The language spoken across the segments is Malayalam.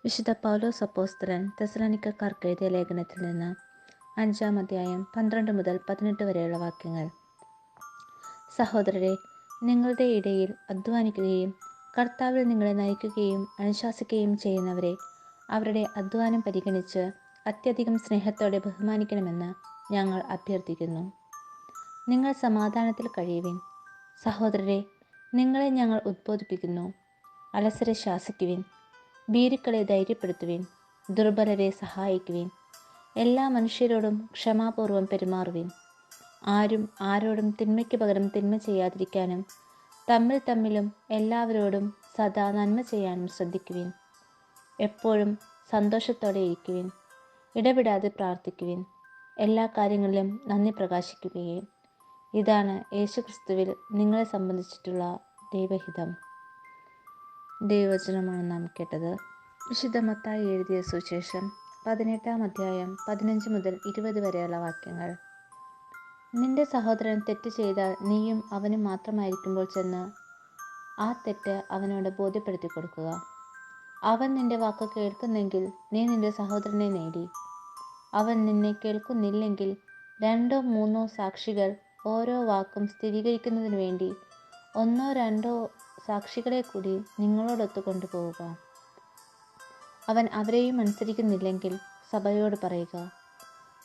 വിശുദ്ധ പൗലോസ് അപ്പോസ്തലൻ തെസ്സലോനിക്കക്കാർക്ക് എഴുതിയ ലേഖനത്തിൽ നിന്ന് 5-ാം അധ്യായം 12 മുതൽ 18 വരെയുള്ള വാക്യങ്ങൾ. സഹോദരരെ, നിങ്ങളുടെ ഇടയിൽ അധ്വാനിക്കുകയും കർത്താവിൽ നിങ്ങളെ നയിക്കുകയും അനുശാസിക്കുകയും ചെയ്യുന്നവരെ അവരുടെ അധ്വാനം പരിഗണിച്ച് അത്യധികം സ്നേഹത്തോടെ ബഹുമാനിക്കണമെന്ന് ഞങ്ങൾ അഭ്യർത്ഥിക്കുന്നു. നിങ്ങൾ സമാധാനത്തിൽ കഴിയുവിൻ. സഹോദരരെ, നിങ്ങളെ ഞങ്ങൾ ഉദ്ബോധിപ്പിക്കുന്നു. അലസരെ ശാസിക്കുവിൻ, ഭീരുക്കളെ ധൈര്യപ്പെടുത്തുവിൻ, ദുർബലരെ സഹായിക്കുവിൻ. എല്ലാ മനുഷ്യരോടും ക്ഷമാപൂർവം പെരുമാറുവിൻ. ആരും ആരോടും തിന്മയ്ക്ക് പകരം തിന്മ ചെയ്യാതിരിക്കാനും തമ്മിലും എല്ലാവരോടും സദാ നന്മ ചെയ്യാനും ശ്രദ്ധിക്കുവിൻ. എപ്പോഴും സന്തോഷത്തോടെ ഇരിക്കുവിൻ. ഇടവിടാതെ പ്രാർത്ഥിക്കുവിൻ. എല്ലാ കാര്യങ്ങളിലും നന്ദി പ്രകാശിക്കുകയും. ഇതാണ് യേശുക്രിസ്തുവിൽ നിങ്ങളെ സംബന്ധിച്ചിട്ടുള്ള ദൈവഹിതം. ദൈവവചനമാണ് നാം കേട്ടത്. വിശുദ്ധ മത്തായി എഴുതിയ സുവിശേഷം 18-ാം അധ്യായം 15 മുതൽ 20 വരെയുള്ള വാക്യങ്ങൾ. നിന്റെ സഹോദരൻ തെറ്റ് ചെയ്താൽ നീയും അവനും മാത്രമായിരിക്കുമ്പോൾ ചെന്ന് ആ തെറ്റ് അവനോട് ബോധ്യപ്പെടുത്തി കൊടുക്കുക. അവൻ നിന്റെ വാക്ക് കേൾക്കുന്നെങ്കിൽ നീ നിന്റെ സഹോദരനെ നേടി. അവൻ നിന്നെ കേൾക്കുന്നില്ലെങ്കിൽ 2-3 സാക്ഷികൾ ഓരോ വാക്കും സ്ഥിരീകരിക്കുന്നതിന് വേണ്ടി 1-2 സാക്ഷികളെ കൂടി നിങ്ങളോടൊത്ത് കൊണ്ടുപോവുക. അവൻ അവരെയും അനുസരിക്കുന്നില്ലെങ്കിൽ സഭയോട് പറയുക.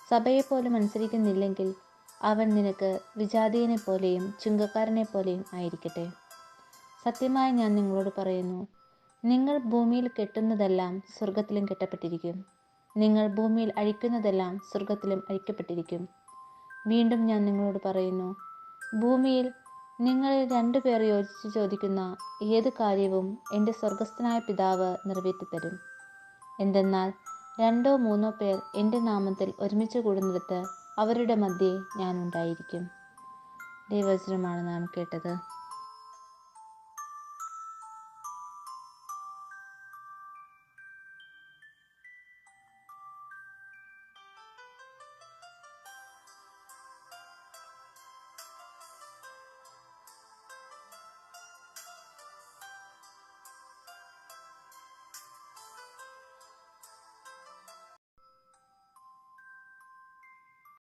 സഭയെപ്പോലും അനുസരിക്കുന്നില്ലെങ്കിൽ അവൻ നിനക്ക് വിജാതീയനെ പോലെയും ചുങ്കക്കാരനെ പോലെയും ആയിരിക്കട്ടെ. സത്യമായി ഞാൻ നിങ്ങളോട് പറയുന്നു, നിങ്ങൾ ഭൂമിയിൽ കെട്ടുന്നതെല്ലാം സ്വർഗത്തിലും കെട്ടപ്പെട്ടിരിക്കും, നിങ്ങൾ ഭൂമിയിൽ അഴിക്കുന്നതെല്ലാം സ്വർഗത്തിലും അഴിക്കപ്പെട്ടിരിക്കും. വീണ്ടും ഞാൻ നിങ്ങളോട് പറയുന്നു, ഭൂമിയിൽ നിങ്ങളിൽ 2 പേർ യോജിച്ച് ചോദിക്കുന്ന ഏത് കാര്യവും എൻ്റെ സ്വർഗസ്ഥനായ പിതാവ് നിറവേറ്റിത്തരും. എന്തെന്നാൽ 2-3 പേർ എൻ്റെ നാമത്തിൽ ഒരുമിച്ച് കൂടുന്നിടത്ത് അവരുടെ മധ്യേ ഞാൻ ഉണ്ടായിരിക്കും. ദൈവവചനമാണ് നാം കേട്ടത്.